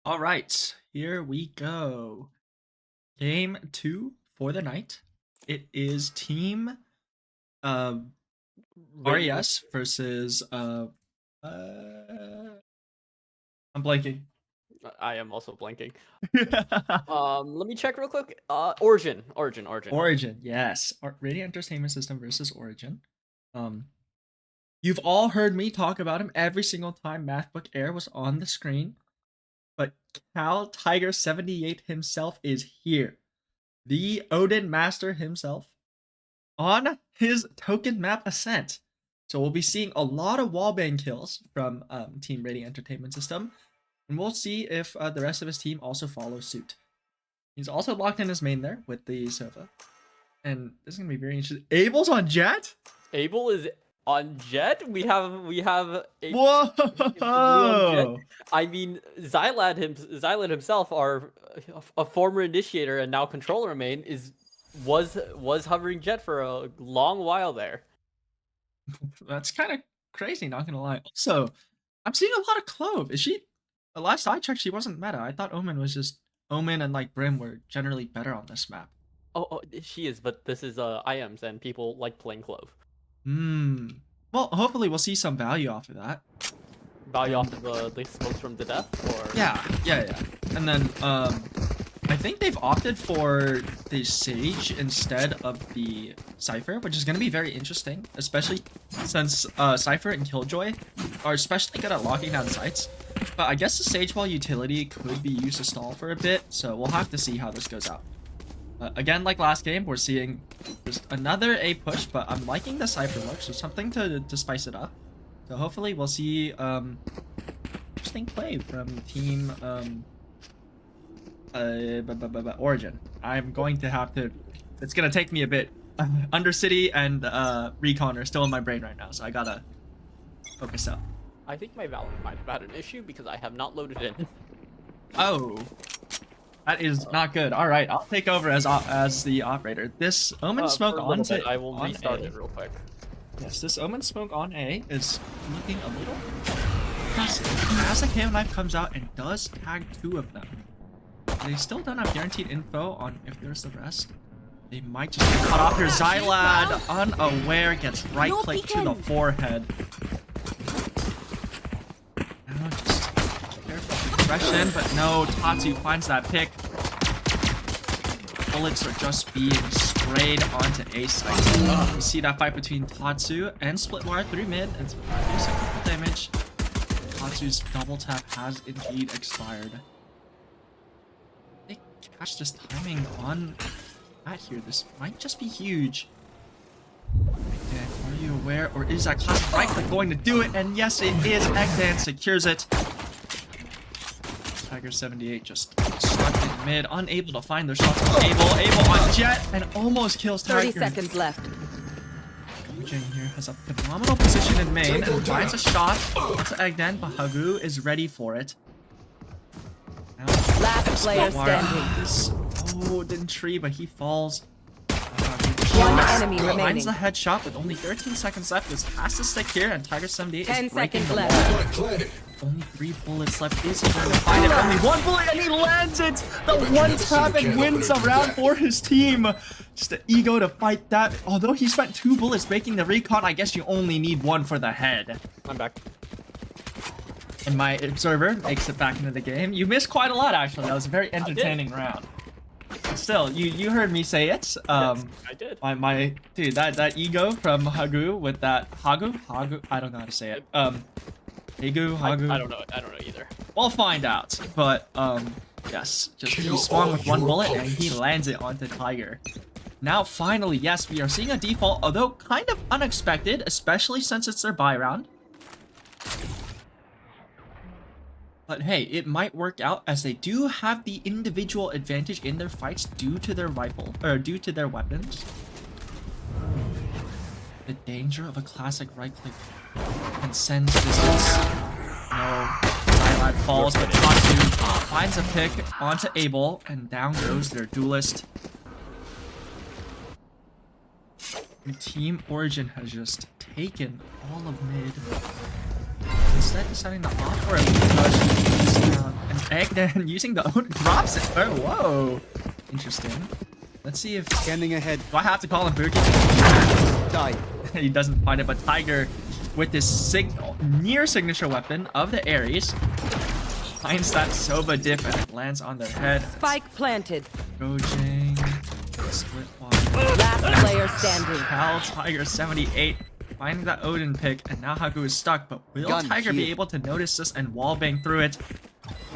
All right, here we go. Game 2 for the night. It is team uh, Radiant. RES versus I'm blanking. I am also blanking. Let me check real quick. Origin. Origin, yes. Radiant Entertainment System versus Origin. Um, you've all heard me talk about him every single time MathBook Air was on the screen, but Cal Tiger 78 himself is here. The Odin Master himself on his token map Ascent. So we'll be seeing a lot of wallbang kills from Team Radiant Entertainment System, and we'll see if the rest of his team also follows suit. He's also locked in his main there with the Sova, and this is gonna be very interesting. Abel's on Jet. Abel is on Jet. We have Whoa! on Jet. I mean, Xylan himself, a former initiator and now controller main, was hovering Jet for a long while there. That's kind of crazy, not gonna lie. Also, I'm seeing a lot of Clove. Is she? The last I checked, she wasn't meta. I thought Omen was just Omen and like Brim were generally better on this map. Oh, she is, but this is IMs and people like playing Clove. Well, hopefully we'll see some value off of that. Value off of the smokes from the death, or yeah. And then I think they've opted for the Sage instead of the Cypher, which is going to be very interesting, especially since Cypher and Killjoy are especially good at locking down sites. But I guess the Sage Ball utility could be used to stall for a bit, so we'll have to see how this goes out. Again, like last game, we're seeing just another A push, but I'm liking the Cypher look, so something to spice it up. So hopefully we'll see interesting play from team Origin. I'm going to have to... It's going to take me a bit. Undercity and Recon are still in my brain right now, so I gotta focus up. I think my Valorant might have had an issue because I have not loaded in. Oh. That is not good. All right, I'll take over as the operator. This Omen smoke on to I will restart it real quick. Yes, this Omen smoke on A is looking a little impressive. As the KO knife comes out and does tag two of them. They still don't have guaranteed info on if there's the rest. They might just get cut off here. Xylad, unaware, gets right click to the forehead. Now just careful progression, but no, Tatsu finds that pick. Bullets are just being sprayed onto A site. You see that fight between Tatsu and Splitwire through mid, and it's a couple damage. Tatsu's double tap has indeed expired. They catch this timing on that here. This might just be huge. Again, are you aware, or is that classic right click going to do it? And yes, it is. Ekdan secures it. Tiger 78 just stuck in mid, unable to find their shots. Abel on Jet, and almost kills Tiger. 30 seconds left. Jane here has a phenomenal position in main and finds a shot onto Egden, but Hagu is ready for it. Now, Last player standing. This Odin tree, but he falls. One enemy remaining. Finds the headshot with only 13 seconds left. This has to stick here, and Tiger 78 10 is breaking seconds the left. wall. Only 3 bullets left. Is he going to find it? Only 1 bullet, and he lands it! The one tap and wins a round for his team. Just the ego to fight that. Although he spent 2 bullets breaking the recon, I guess you only need 1 for the head. I'm back. And my observer makes it back into the game. You missed quite a lot, actually. That was a very entertaining round. But still, you heard me say it. Yes, I did. My dude, that ego from Hagu with that Hagu, I don't know how to say it. Hagu. I don't know either. We'll find out. But yes, just he swung with 1 bullet and he lands it onto Tiger. Now finally, yes, we are seeing a default, although kind of unexpected, especially since it's their buy round. But hey, it might work out as they do have the individual advantage in their fights due to their rifle, or due to their weapons. The danger of a classic right click and sends distance. No, Xylad falls, but Tatsu finds a pick onto Abel, and down goes their duelist. And Team Origin has just taken all of mid. instead deciding to offer a push down. And Eggman using the own drops it. Oh, whoa. Interesting. Let's see if... Scanning ahead. Do I have to call him Boogie? Die. He doesn't find it, but Tiger, with this near signature weapon of the Ares, finds that Sova diff and it lands on their head. Spike planted. Gojang, split wire. Last player standing. Cal Tiger 78 finding that Odin pick, and now Hagu is stuck. But will Gun Tiger be here. able to notice this and wallbang through it?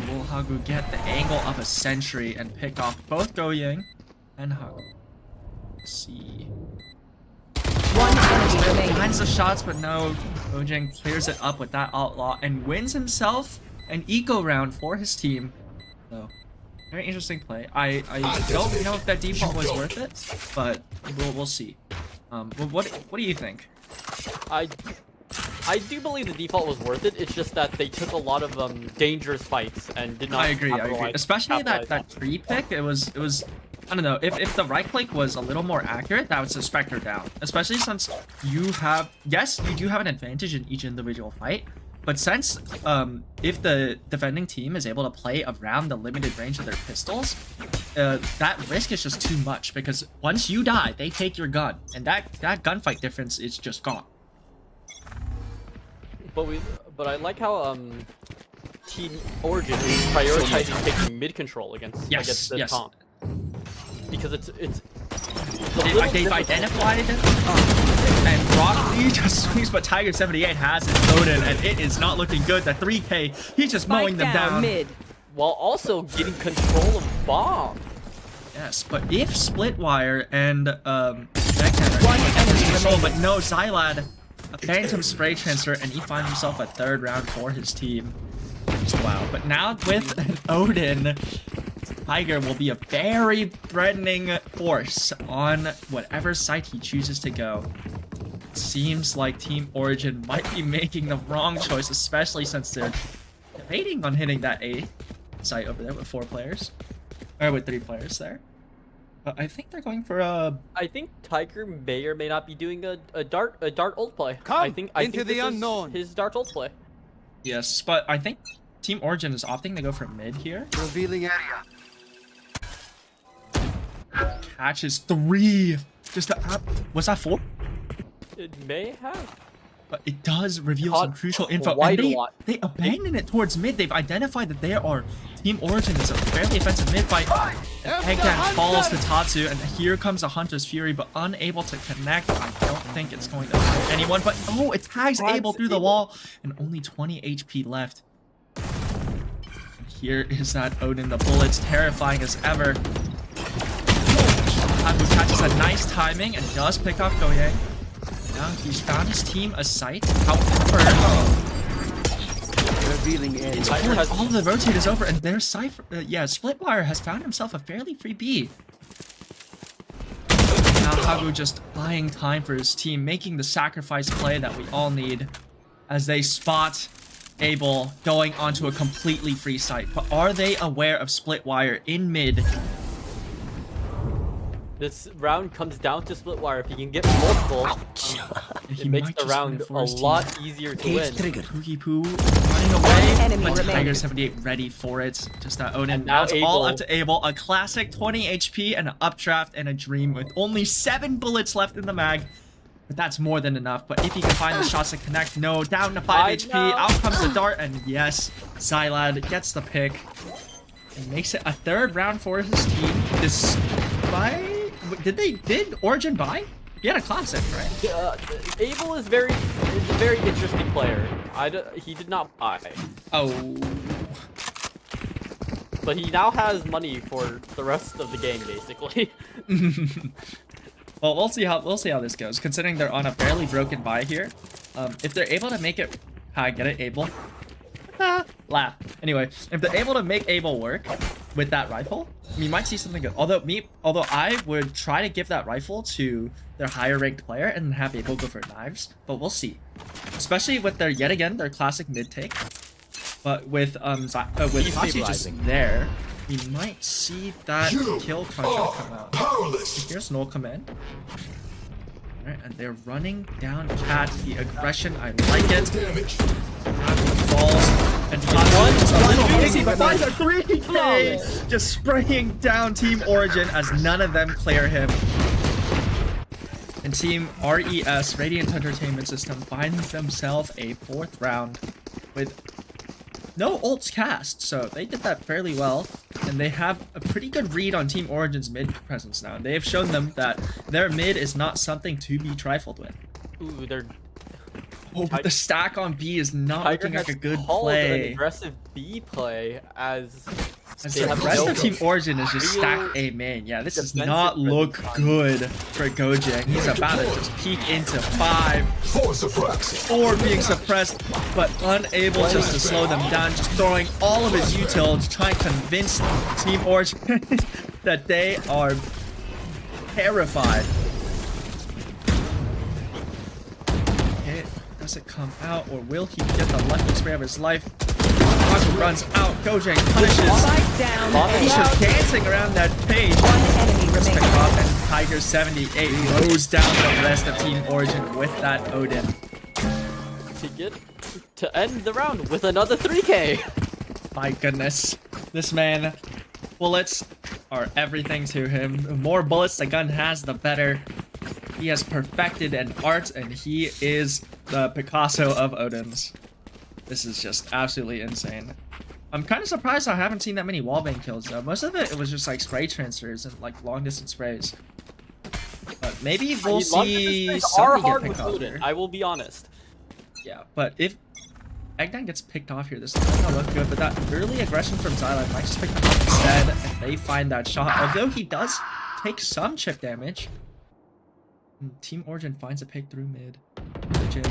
Will Hagu get the angle of a sentry and pick off both Goyang and Hagu? Let's see. One enemy remaining. Finds the shots, but no. Gojang clears it up with that outlaw and wins himself an eco round for his team. So, very interesting play. I don't know if that default was worth it, but we'll see. What do you think? I do believe the default was worth it. It's just that they took a lot of dangerous fights and did not. I agree. Especially that tree pick. It was. I don't know. If the right click was a little more accurate, that would suspect her down. Especially since you have, yes, you do have an advantage in each individual fight. But since if the defending team is able to play around the limited range of their pistols, that risk is just too much, because once you die, they take your gun, and that gunfight difference is just gone. But I like how Team Origin is prioritizing taking mid control against the comp, because it's they've identified it, and Rock Lee just swings, but Tiger 78 has it loaded, and it is not looking good. The 3K, he's just mowing them down. Mid. While also getting control of bomb. Yes, but if Splitwire and One enemy remaining. but no, Xylad, a phantom spray transfer, and he finds himself a third round for his team. Wow, but now with an Odin, Tiger will be a very threatening force on whatever site he chooses to go. It seems like Team Origin might be making the wrong choice, especially since they're debating on hitting that A site over there with 4 players. Or with 3 players there. But I think they're going for a... I think Tiger may or may not be doing a dart ult play. Come I think into the this unknown. is his dart ult play. Yes, but I think Team Origin is opting to go for mid here. Revealing area. Catches 3. Just a... Was that 4? It may have. But it does reveal Caught some crucial info. quite And a lot. they abandon it towards mid. They've identified that there are... Team Origin is a fairly offensive mid fight. Eggman falls to Tatsu, and here comes a Hunter's Fury, but unable to connect. I don't think it's going to hurt anyone, but oh, it tags Abel through the wall, and only 20 HP left. Here is that Odin, the bullets, terrifying as ever. Haku catches a nice timing and does pick off Goyang. Now he's found his team a site. However, Revealing area. it's pulling all of the rotators over, and there's Cypher. Splitwire has found himself a fairly free B. Now Hagu just buying time for his team, making the sacrifice play that we all need, as they spot Abel going onto a completely free site. But are they aware of Splitwire in mid? This round comes down to Splitwire. If he can get multiple, it He makes might the just round win it a for his team. lot easier to win. Pookie Poo running away, enemy but remaining. Tiger 78 ready for it. Just that Odin. And Now now it's all Abel. up to Abel. A classic 20 HP and an updraft and a dream with only 7 bullets left in the mag. But that's more than enough. But if he can find the shots to connect, no, down to 5 HP. know. Out comes the dart, and yes, Xylad gets the pick. And makes it a 3rd round for his team. Despite... Did Origin buy? He had a classic, right? Abel is a very interesting player. He did not buy, Oh. but he now has money for the rest of the game, basically. Well, we'll see how this goes. Considering they're on a fairly broken buy here, if they're able to make it, get it, Abel. Laugh. Anyway, if they're able to make Abel work with that rifle, we might see something good. Although I would try to give that rifle to their higher ranked player and have Abel go for knives, but we'll see. Especially with their yet again their classic mid take, but with Tatsu just there, we might see that kill contract come out. Here's null command. Alright, and they're running down Cat. The aggression, I like it. falls. And Tatsu a little busy, but finds a 3K! Flawless. Just spraying down Team Origin as none of them clear him. And Team RES, Radiant Entertainment System, finds themselves a 4th round with no ults cast, so they did that fairly well. And they have a pretty good read on Team Origin's mid presence now. They have shown them that their mid is not something to be trifled with. Ooh, they're... Oh, but the stack on B is not looking like a good An play. aggressive B play as As they the have rest no of Team Origin is just real stacked A main. Yeah, this does defensive not look presence. good for Gojang. He's about to just peek into 5. Four suppressed. 4 being suppressed, but unable just to slow them down. Just throwing all of his util to try and convince Team Origin that they are terrified. Okay, does it come out, or will he get the lucky spray of his life? Haku runs out. Gojang punishes. Spike down. He's just dancing around that page. One enemy Pick remaining. off, and Tiger 78 mows down the rest of Team Origin with that Odin. to end the round with another 3K. My goodness. This man, bullets are everything to him. The more bullets the gun has, the better. He has perfected an art, and he is the Picasso of Odins. This is just absolutely insane. I'm kind of surprised I haven't seen that many wallbang kills, though. Most of it was just like spray transfers and like long distance sprays. But maybe we'll see are somebody get hard picked with off Odin, here. I will be honest. Yeah, but if Agnan gets picked off here, this is not gonna look good. But that early aggression from Xylan might just pick him up instead, and they find that shot. Although he does take some chip damage. Team Origin finds a pick through mid. Origin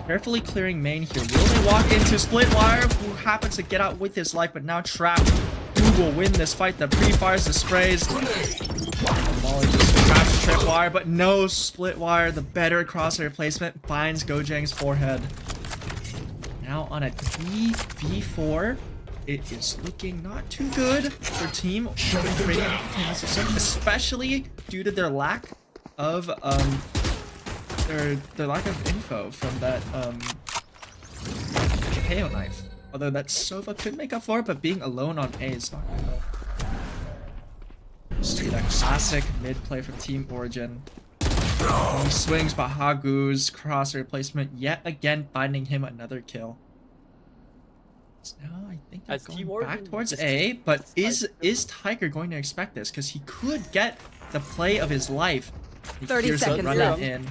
carefully clearing main here. Will they walk into Splitwire, who happens to get out with his life, but now trapped? Who will win this fight? The pre-fires, the sprays. Molly just traps Tripwire, but no Splitwire. The better crosshair placement finds Gojang's forehead. Now on a 3v4, it is looking not too good for Team Radiant System, especially due to their lack of their lack of info from that KO knife. Although that Sova could make up for it, but being alone on A is not gonna help. See that classic mid play from Team Origin. He swings Bahagu's crosshair placement yet again, finding him another kill. So now I think they're As going Team back Origin towards just- A, but is Tiger going to expect this? Because he could get the play of his life. He 30 hears them seconds running left. in.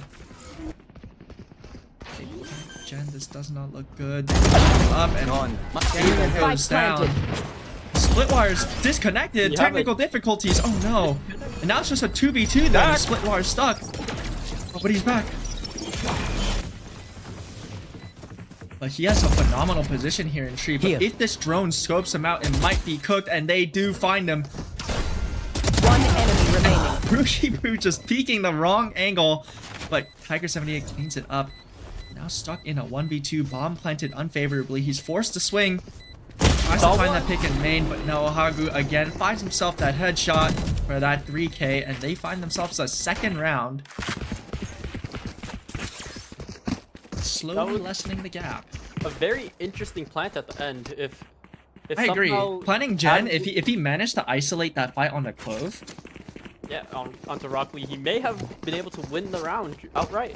Jen, this does not look good. Up and Gone. Gamer goes down. Splitwire's disconnected. You have Technical difficulties. Oh no. And now it's just a 2v2 then. Back. Splitwire's stuck. Oh, but he's back. But he has a phenomenal position here in tree. But Here. if this drone scopes him out, it might be cooked, and they do find him. One enemy remaining. Rushi Boo just peeking the wrong angle, but Tiger 78 cleans it up. Now stuck in a 1v2, bomb planted unfavorably. He's forced to swing. Tries to find that pick in main, but no, Hagu again finds himself that headshot for that 3K, and they find themselves a second round. Slowly lessening the gap. A very interesting plant at the end. If I agree. somehow Planning Jen, Hagu- if he managed to isolate that fight on the Clove, yeah, onto Rock Lee, he may have been able to win the round outright.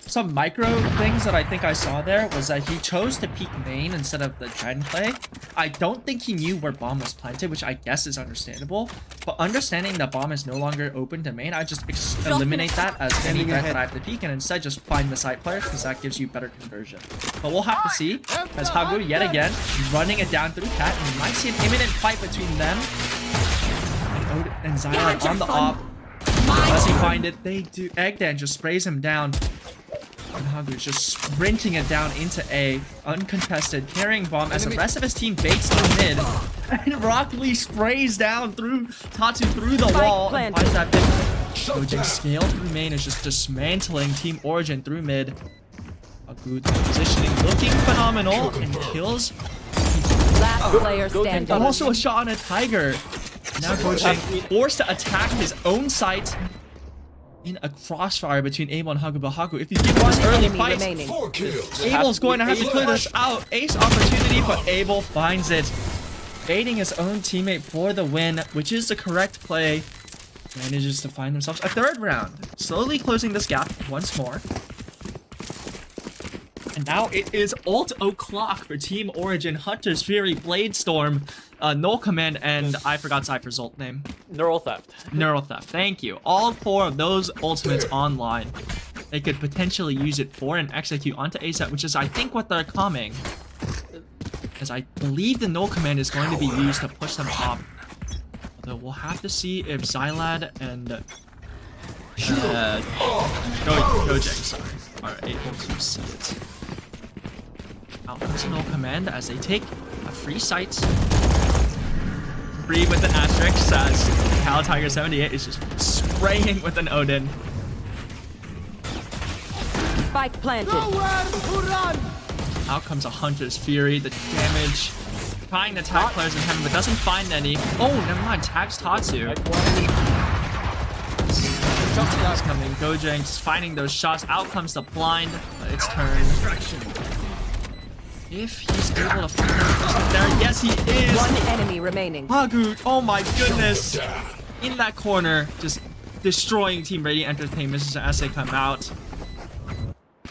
some micro things that I think I saw there was that he chose to peek main instead of the Jen play. I don't think he knew where bomb was planted, which I guess is understandable. But understanding that bomb is no longer open to main, I just eliminate that as any threat that I have to peek and instead just find the side player because that gives you better conversion. But we'll have to see as Hagu yet again running it down through Cat, and you might see an imminent fight between them and Xylan on the op. Does he find it? They do. Eggdan just sprays him down. And Hagu's just sprinting it down into A, uncontested, carrying bomb as the rest of his team baits through mid. And Rock Lee sprays down through Tatsu through the wall and finds that big. Gojang scale through main is just dismantling Team Origin through mid. Hagu's positioning looking phenomenal and kills. Last player standing. Also a shot on a Tiger. Now Gojang forced to attack his own site. in a crossfire between Abel and Haku, but Haku, if you give him this early Enemy fight, remaining. Abel's going to have to clear this out. Ace opportunity, but Abel finds it. Baiting his own teammate for the win, which is the correct play. Manages to find themselves a third round. Slowly closing this gap once more. And now it is ult o'clock for Team Origin. Hunter's Fury, Bladestorm, Null Command, and I forgot Cypher's ult name. Neural Theft. Neural Theft, thank you. All 4 of those ultimates online. They could potentially use it for an execute onto ASAP, which is I think what they're coming. As I believe the Null Command is going to be used to push them up. Although we'll have to see if Xylad and Gojang, are able to see it. Out comes a Null Command as they take a free sight. Free with an asterisk as Tiger78 is just spraying with an Odin. Spike planted. Out comes a Hunter's Fury. The damage trying to tag players in heaven, but doesn't find any. Oh, never mind. Tags Tatsu. Shots coming. Gojang just finding those shots. Out comes the blind. It's turn. If he's able to find that there, yes, he is. One enemy remaining. Hagu, oh my goodness. In that corner, just destroying Team Radiant Entertainment as they come out.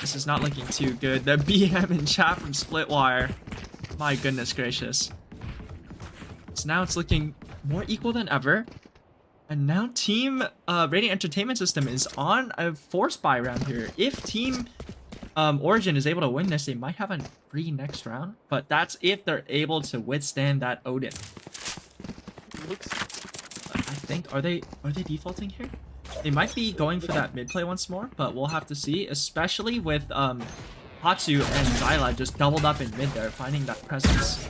This is not looking too good. The BM in chat from Splitwire. My goodness gracious. So now it's looking more equal than ever. And now Team Radiant Entertainment System is on a force buy round here. If Team Origin is able to win this, they might have a free next round. But that's if they're able to withstand that Odin. I think, are they defaulting here? They might be going for that mid play once more, but we'll have to see, especially with Hatsu and Xylad just doubled up in mid there, finding that presence.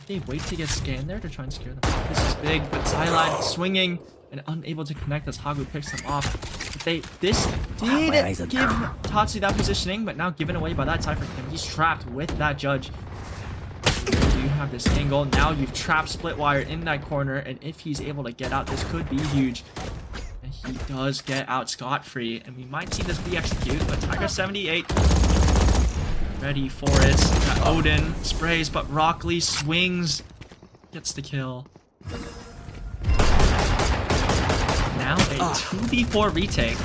They wait to get scanned there to try and scare them off. This is big, but Xylad swinging and unable to connect as Hagu picks them off. But this did give Tatsu that positioning, but now given away by that Cypher Kim. He's trapped with that judge. You have this angle. Now you've trapped Splitwire in that corner, and if he's able to get out, this could be huge. And he does get out scot-free, and we might see this be executed, but Tiger78 ready for it. That Odin sprays, but Rockley swings, gets the kill. Now a 2v4 retake.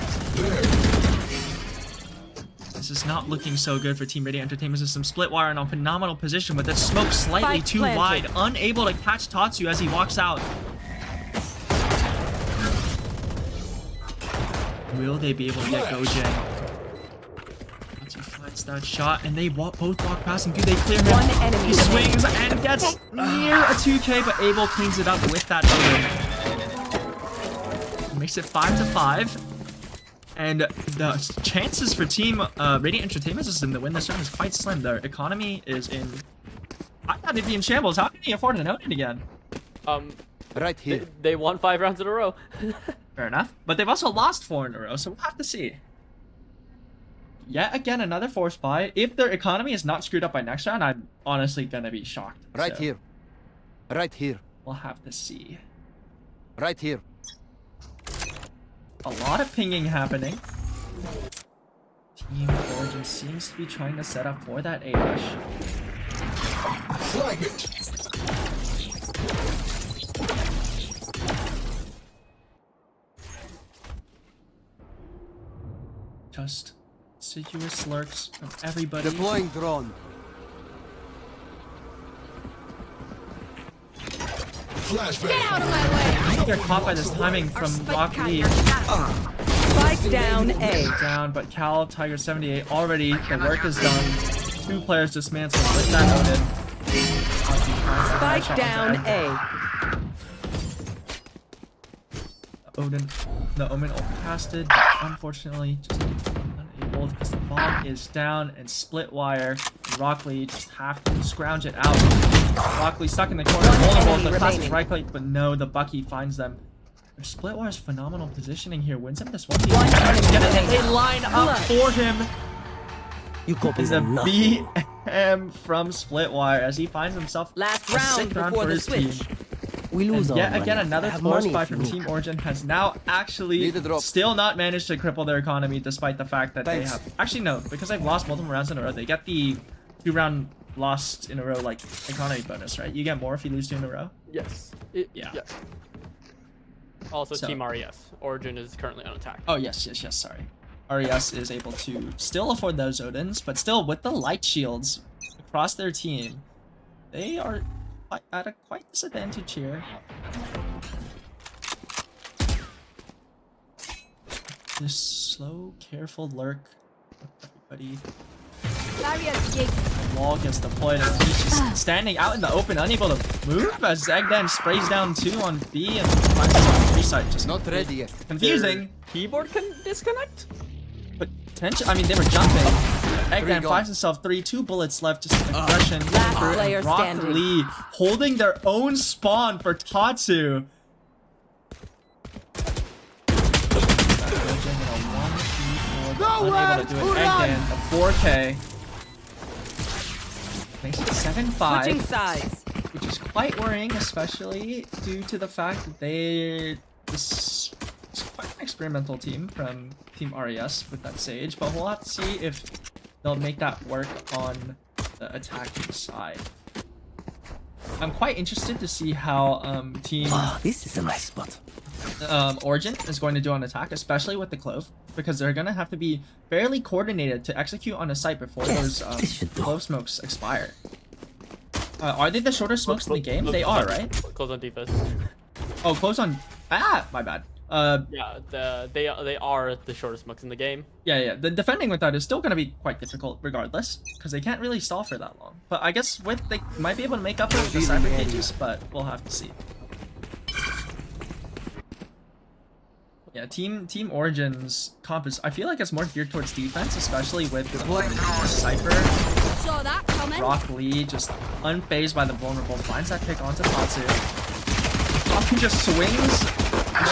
This is not looking so good for Team Radiant Entertainment System. Splitwire in a phenomenal position with the smoke slightly too wide, unable to catch Tatsu as he walks out. Will they be able to get Gojang? Tatsu finds that shot, and they both walk past him. Do they clear him? One enemy He swings and gets near a 2k, but Abel cleans it up with that Odin. Makes it 5-5. And the chances for Team Radiant Entertainment System to win this round is quite slim. Their economy is in... I thought it'd be in shambles. How can they afford an Odin again? Right here. They won 5 rounds in a row. Fair enough. But they've also lost 4 in a row, so we'll have to see. Yet again, another force buy. If their economy is not screwed up by next round, I'm honestly gonna be shocked. Right So here. Right here. We'll have to see. Right here. A lot of pinging happening. Team Origin seems to be trying to set up for that A-rush. Just assiduous lurks from everybody. Deploying drone. Get out of my way! I think they're caught by this timing from Rock Lee. Spike down A. Down, but Cal, Tiger78 already, the work is done. 2 players dismantled with that Odin. Spike down A. Odin, the Omen ult casted, but unfortunately just unable because the bomb is down and Splitwire and Rockley just have to scrounge it out. Rockley stuck in the corner, vulnerable. The classic right click, but no, the Bucky finds them. Splitwire's phenomenal positioning here wins him this one. They line up for him. You copy Is a BM from Splitwire as he finds himself Last a round sick round before for the his switch. team. We lose And yet our again, money. another Have close money buy if you from need. Team Origin has now actually Need a drop. still not managed to cripple their economy, despite the fact that Thanks. they have... Actually, no, because they've lost multiple rounds in a row. They get the 2-round lost in a row, like, economy bonus, right? You get more if you lose 2 in a row. Yes. Yeah. Also, So- Team RES. Origin is currently on attack. Oh, yes, sorry. RES is able to still afford those Odins, but still, with the light shields across their team, they are at a quite disadvantage here. This slow, careful lurk of everybody. The wall gets deployed and he's just standing out in the open, unable to move as Egdan sprays down 2 on B and finds himself on 3 side. Just Not ready yet. confusing. Keyboard can disconnect? I mean, they were jumping. Three Eggman gone. finds himself 3, 2 bullets left, just aggression. Last for player Rock standing. Lee holding their own spawn for Tatsu. Unable to do it. Eggman, a 4K. Makes it 7-5. Switching sides. Which is quite worrying, especially due to the fact that this is quite an experimental team from Team RES with that Sage, but we'll have to see if they'll make that work on the attacking side. I'm quite interested to see how Team This is a nice spot. Origin is going to do on attack, especially with the Clove, because they're going to have to be fairly coordinated to execute on a site before those this should do. Clove smokes expire. Are they the shortest smokes in the game? They are, right? Close on defense. Oh, close on... Ah, my bad. Yeah, they are the shortest smokes in the game. Yeah. The defending with that is still going to be quite difficult regardless, because they can't really stall for that long. But I guess they might be able to make up for the cyber cages, but we'll have to see. Yeah, Team Origin's comp is... I feel like it's more geared towards defense, especially with Cypher. Saw that coming. Rock Lee just unfazed by the vulnerable, finds that pick onto Tatsu. Tatsu just swings,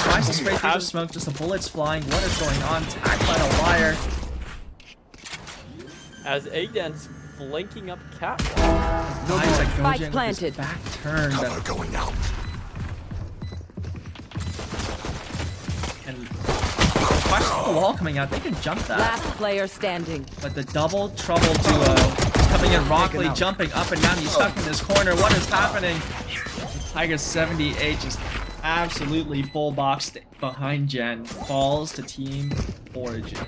tries to spray through the smoke, just the bullets flying. What is going on? Tagged by the wire. As Agdan's flanking up Cat. Isaac Spike Gojin with planted. his back turned. going out. And question the wall coming out. They can jump that. Last player standing. But the double trouble duo coming in, Rock Lee jumping up and down. He's stuck in this corner. What is happening? Tiger 78 just absolutely full boxed behind Jen. Falls to Team Origin.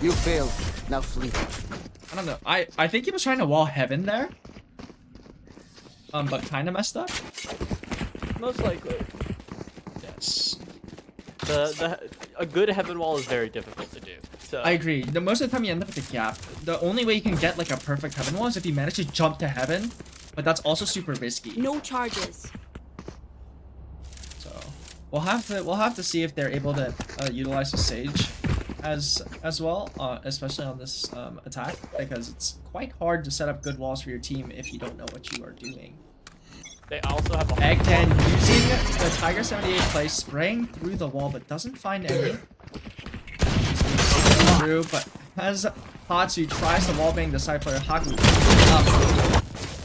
You failed. Now flee. I don't know. I think he was trying to wall heaven there. But kind of messed up. Most likely. Yes. A good heaven wall is very difficult to do. So I agree. Most of the time you end up with a gap. The only way you can get like a perfect heaven wall is if you manage to jump to heaven, but that's also super risky. No charges. So we'll have to see if they're able to utilize the Sage as well, especially on this attack, because it's quite hard to set up good walls for your team if you don't know what you are doing. they also have a Egg10 using the Tiger 78 play, spraying through the wall, but doesn't find any. Through, but as Hatsu tries to wallbang the side player, Haku up.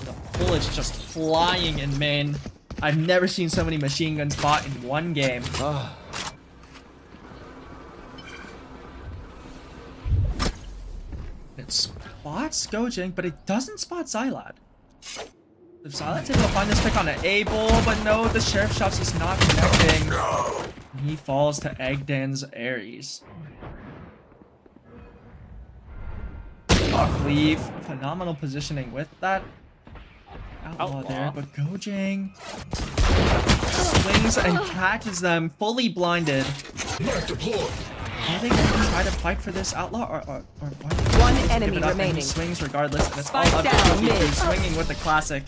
The bullets just flying in main. I've never seen so many machine guns bought in one game. It spots Gojang, but it doesn't spot Xylad. If Xylad's able to find this pick on an A-Bull, but no, the Sheriff Shots is not connecting. He falls to Egdan's Ares. Leave. Phenomenal positioning with that outlaw there, but Gojang swings and catches them, fully blinded. Are they going to try to fight for this outlaw, or why don't they One just give enemy it up? And he remaining. swings regardless, and it's all Spike up to down Goki, mid. who's swinging with the classic.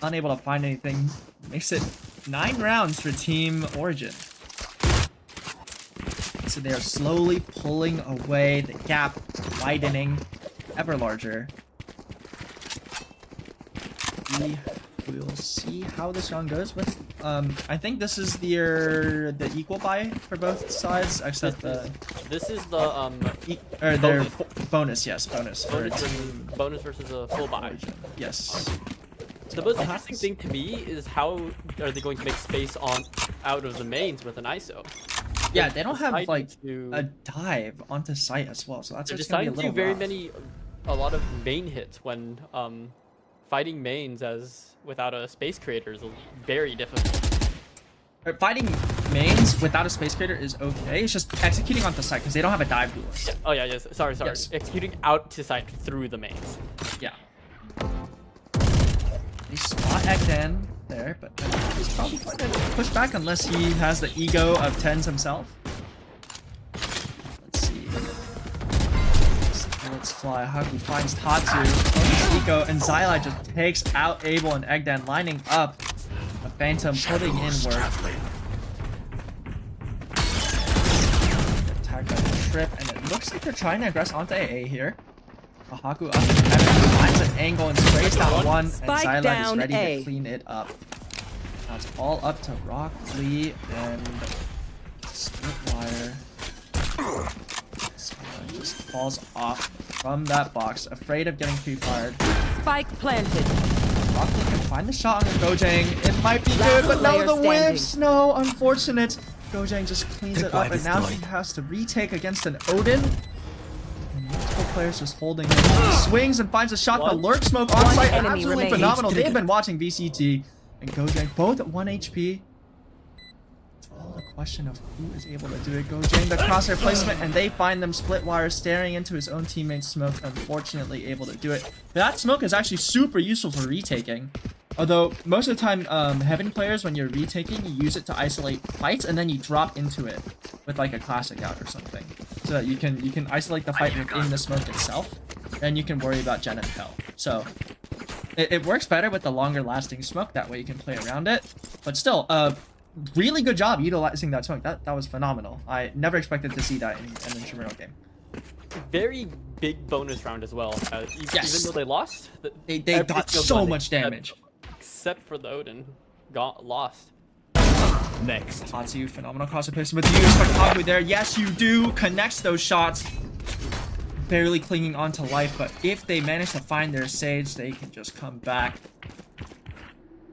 Unable to find anything. Makes it 9 rounds for Team Origin. So they are slowly pulling away, the gap widening ever larger. We will see how this round goes with I think this is the equal buy for both sides, except This is the their bonus, yes, bonus for bonus versus a full buy. Origin. Yes. The most interesting thing to me is how are they going to make space out of the mains with an ISO? Yeah, they don't have like to, a dive onto site as well, so that's they're just gonna be a deciding to little do rough. a lot of main hits when fighting mains without a space creator is very difficult. Fighting mains without a space creator is okay. It's just executing onto site because they don't have a dive duelist. Yeah. Oh yeah, yes. Sorry. Yes. Executing out to site through the mains. Yeah. He spot Ekdan there, but he's probably going to push back unless he has the ego of tens himself. Let's see. Let's fly. Haku finds Tatsu. His ego, and Xyli just takes out Abel and Ekdan, lining up a Phantom, putting in work. Attack by the trip, and it looks like they're trying to aggress onto AA here. Haku up in heaven, finds an angle and sprays down one, and Xyli is ready to clean it up. Now it's all up to Rock, Lee, and Splitwire. Xyli just falls off from that box, afraid of getting pre-fired. Spike planted. Rock Lee can find the shot on the Gojang. It might be good, but no, the whiffs! No, unfortunate. Gojang just cleans it up, and now he has to retake against an Odin. Multiple players just holding him. He swings and finds a shot. The lurk smoke on site. Absolutely phenomenal. They've been watching VCT and Gojang both at 1 HP. It's all a question of who is able to do it. Gojang, the crosshair placement, and they find them. Splitwire staring into his own teammate's smoke, unfortunately able to do it. That smoke is actually super useful for retaking. Although, most of the time, Heaven players, when you're retaking, you use it to isolate fights, and then you drop into it with, like, a classic out or something. So that you can isolate the fight within the smoke itself, and you can worry about Gen and Hell. So, it works better with the longer-lasting smoke, that way you can play around it. But still, really good job utilizing that smoke. That was phenomenal. I never expected to see that in an Intramural game. Very big bonus round as well. Yes. Even though they lost, They got so much damage. Except for the Odin, got lost. Next. Tatsu, phenomenal crossover placement. Do you expect Haku there? Yes, you do. Connects those shots. Barely clinging onto life, but if they manage to find their Sage, they can just come back.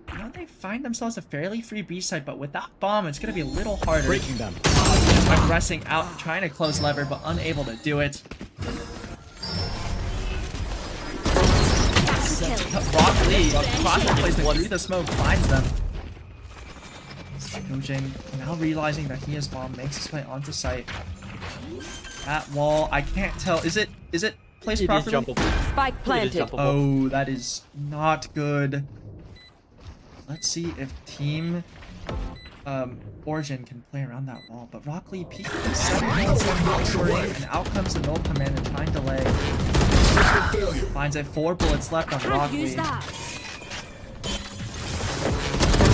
Now they find themselves a fairly free B site, but with that bomb, it's going to be a little harder. Breaking them. Aggressing out, trying to close lever, but unable to do it. Rock Lee, crossing placement through the smoke, finds them. Gojang now realizing that he has bomb, makes his way onto site. That wall, I can't tell. Is it placed properly? Spike planted. Oh, that is not good. Let's see if Team Origin can play around that wall. But Rock Lee peeking at 7-7 and out comes the null commander trying to lay. Finds it, 4 bullets left on Rock Lee.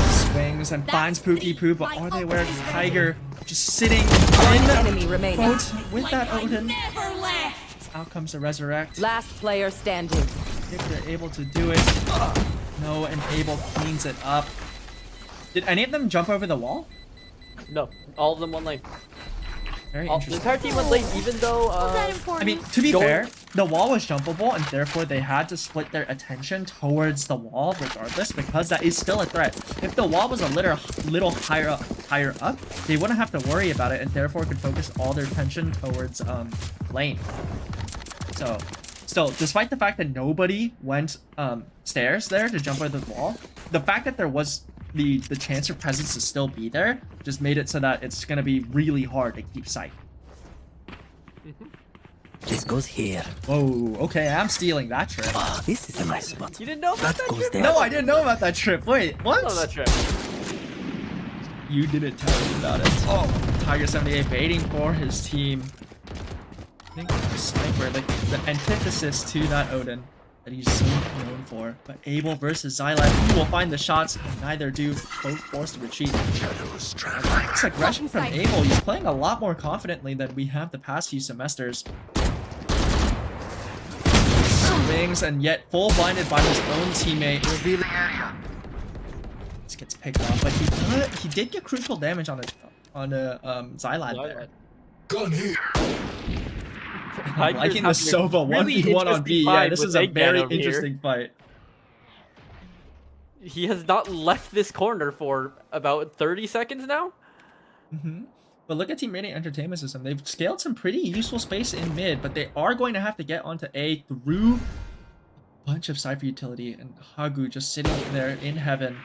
Swings and finds Pookie Poo, but are they where Tiger just sitting in boat with that Odin? Out comes the resurrect. Last player standing. If they're able to do it. No, and Abel cleans it up. Did any of them jump over the wall? No, all of them one lane. Very The interesting. entire team went lane, even though I mean, to be fair, the wall was jumpable, and therefore they had to split their attention towards the wall regardless, because that is still a threat. If the wall was a little higher up, they wouldn't have to worry about it, and therefore could focus all their attention towards lane. So, still, despite the fact that nobody went stairs there to jump over the wall, the fact that there was the chance for presence to still be there just made it so that it's gonna be really hard to keep sight. This goes here. Whoa, okay, I'm stealing that trip. Oh, this is a nice spot. you didn't know about that Goes trip? there. No, I didn't know about that trip. Wait, what? Oh, that trip. You didn't tell me about it. Oh, Tiger 78 baiting for his team. I think the sniper, like the antithesis to that Odin that he's so known for. But Abel versus Xyli, who will find the shots, and neither do. Both forced to retreat. It's aggression from Abel. He's playing a lot more confidently than we have the past few semesters. Swings, and yet full blinded by his own teammate. Revealing area. This gets picked up, but he did get crucial damage on a Xyli there. Gun here. I'm liking the Sova 1v1 on B. Yeah, this is a very interesting fight. he has not left this corner for about 30 seconds now. But look at Team Radiant Entertainment System. They've scaled some pretty useful space in mid, but they are going to have to get onto A through a bunch of Cypher utility, and Hagu just sitting there in heaven.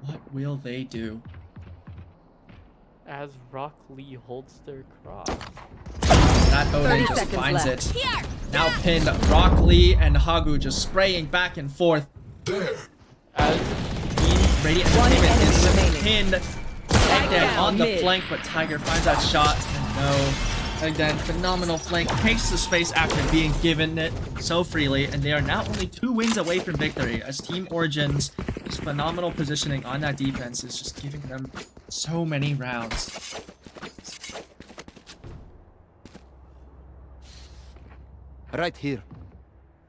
What will they do? As Rock Lee holds their cross. That Odin 30 just seconds finds left. it. Now pinned, Rock Lee and Hagu just spraying back and forth. There. As Radiant One Entertainment is enemy pinned. Again down on the mid. flank, but Tiger finds that shot. And no. Again, phenomenal flank. Takes the space after being given it so freely. And they are now only 2 wins away from victory, as Team Origin's just phenomenal positioning on that defense is just giving them so many rounds. Right here.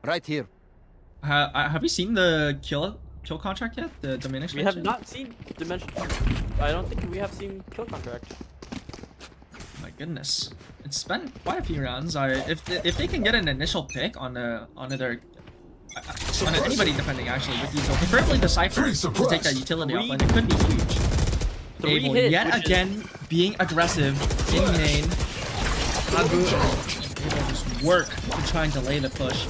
Right here. Have you seen the kill contract yet? The domain we expansion? have not seen Dimension. I don't think we have seen Kill Contract. My goodness, it's been quite a few rounds. If they can get an initial pick on their on anybody defending actually with Ezo, preferably the Cypher to take that utility offline, it could be huge. 3 Able hits, yet which again being aggressive in main. Hagu able to just work to try and delay the push.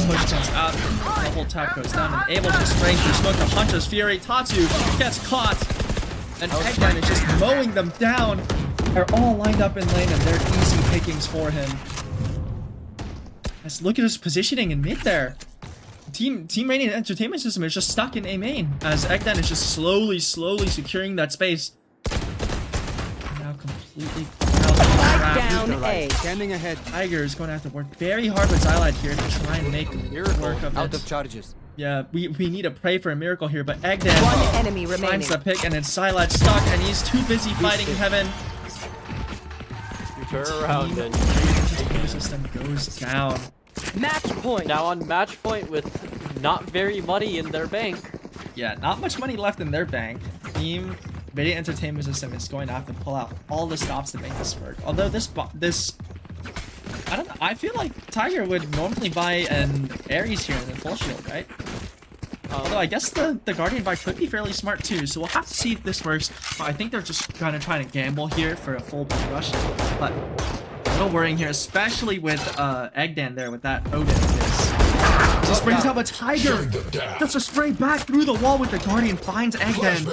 Push comes out, double tap goes down, and able to spring through smoke to Hunter's Fury. Tatsu gets caught, and Eggman is just mowing them down. They're all lined up in lane, and they're easy pickings for him. Let's look at his positioning in mid there. Team Radiant Entertainment System is just stuck in A main, as Eggman is just slowly securing that space. Now completely Down A. Standing ahead. Tiger is going to have to work very hard with Xylite here to try and make work of Out it. of charges. Yeah, we need to pray for a miracle here, but Egdan One enemy remaining. finds the pick, and then Xylite stuck, and he's too busy fighting Heaven. You turn around and The system goes down. Match point. now on match point with not very money in their bank. Yeah, not much money left in their bank. Team Radiant Entertainment System is going to have to pull out all the stops to make this work. Although this I don't know. I feel like Tiger would normally buy an Ares here and then full shield, right? Although I guess the Guardian buy could be fairly smart too, so we'll have to see if this works. But I think they're just kind of trying to gamble here for a full blue rush. But a little worrying here, especially with Eggdan there with that Odin of his. Just brings up a Tiger. Just a spray back through the wall with the Guardian, finds Eggdan.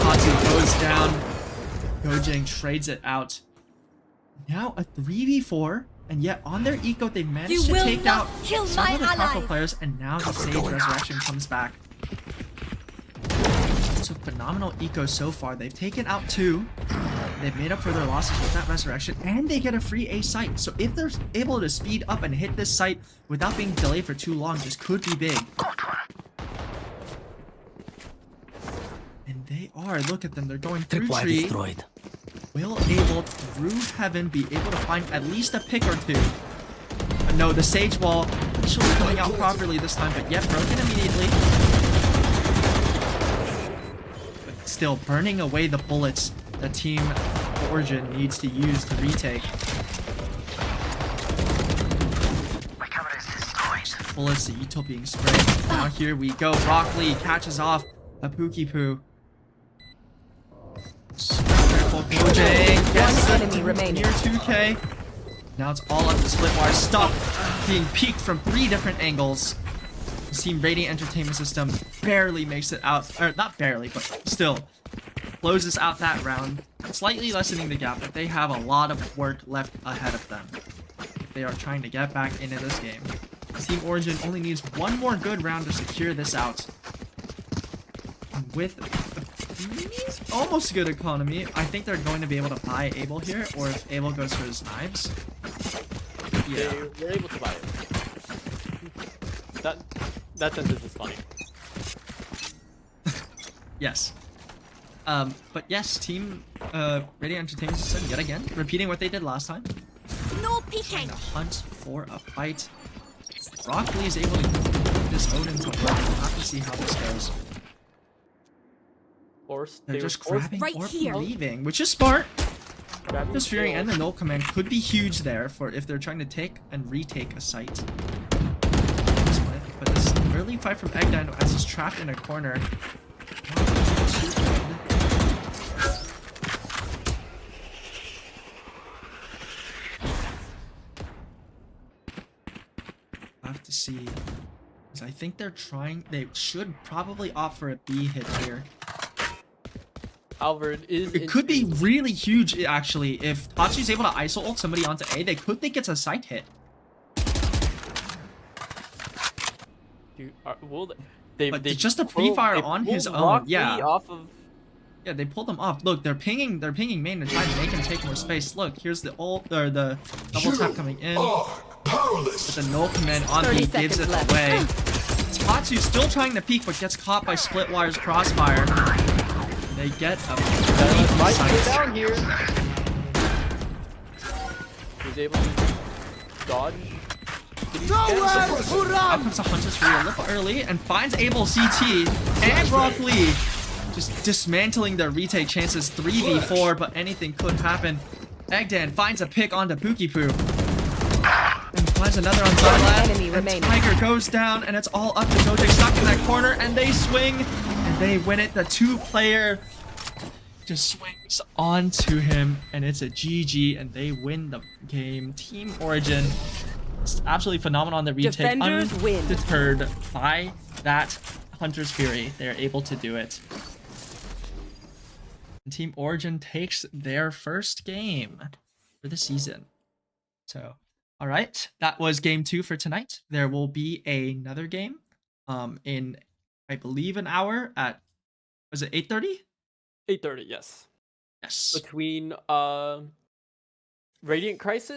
Tatsu goes down. Gojang trades it out. Now a 3v4, and yet on their eco they managed to take out some of the powerful players, and now the Sage Resurrection comes back. So phenomenal eco so far. They've taken out 2. They've made up for their losses with that Resurrection, and they get a free A site. So if they're able to speed up and hit this site without being delayed for too long, this could be big. And they are. Look at them. They're going through Tripwire tree. destroyed. Will able through Heaven be able to find at least a pick or 2. No, the Sage Wall actually coming out properly this time, but yet broken immediately. But still burning away the bullets that Team Origin needs to use to retake. Bullets, the Ito being sprayed. Now here we go. Rock Lee catches off a Pookie Poo. Careful, Gojang gets One the enemy remaining. near 2k. Now it's all up to Splitwire. Stop being peeked from 3 different angles. Team Radiant Entertainment System barely makes it out, or not barely, but still closes out that round, slightly lessening the gap, but they have a lot of work left ahead of them. They are trying to get back into this game. Team Origin only needs 1 more good round to secure this out. And with almost good economy, I think they're going to be able to buy Abel here, or if Abel goes for his knives. Yeah. They're able to buy it. That sentence is funny. Yes. But yes, Team Radiant Entertainment System yet again, repeating what they did last time. No Trying peeking. to hunt for a fight. Rock Lee is able to put this Odin to work. We'll have to see how this goes. Or They're just grabbing right or here. leaving, which is smart. This Fury and the null command could be huge there for if they're trying to take and retake a site. But this early fight from Eggdan as he's trapped in a corner. I have to see. Because I think they're trying. They should probably opt for a B hit here. Alvord is. It could be really huge actually if Tatsu's able to ISO ult somebody onto A. They could think it's a site hit. Dude, will they? But just a pre-fire on his own. Yeah. Off of. Yeah, they pulled them off. Look, they're pinging main to try to make him take more space. Look, here's the ult or the double tap coming in. Powerless. But the null command on B gives it away. Tatsu still trying to peek, but gets caught by Splitwire's crossfire. They get a Might site. get down here. He's able to dodge. Out comes the Hunter's Fury a little early and finds Abel CT and Brock Lee. Just dismantling their retake chances 3v4, but anything could happen. Eggdan finds a pick onto Pukipoo. And finds another on Enemy Zylad. And remaining. Tiger goes down, and it's all up to Doje stuck in that corner, and they swing, and they win it. The two-player just swings onto him, and it's a GG, and they win the game. Team Origin, it's absolutely phenomenal on the retake. Defenders win. Undeterred by that Hunter's Fury, they're able to do it. And Team Origin takes their first game for the season. So, all right, that was game 2 for tonight. There will be another game in, I believe, an hour at, was it 8:30? 8:30, yes. Yes. Between Radiant Crisis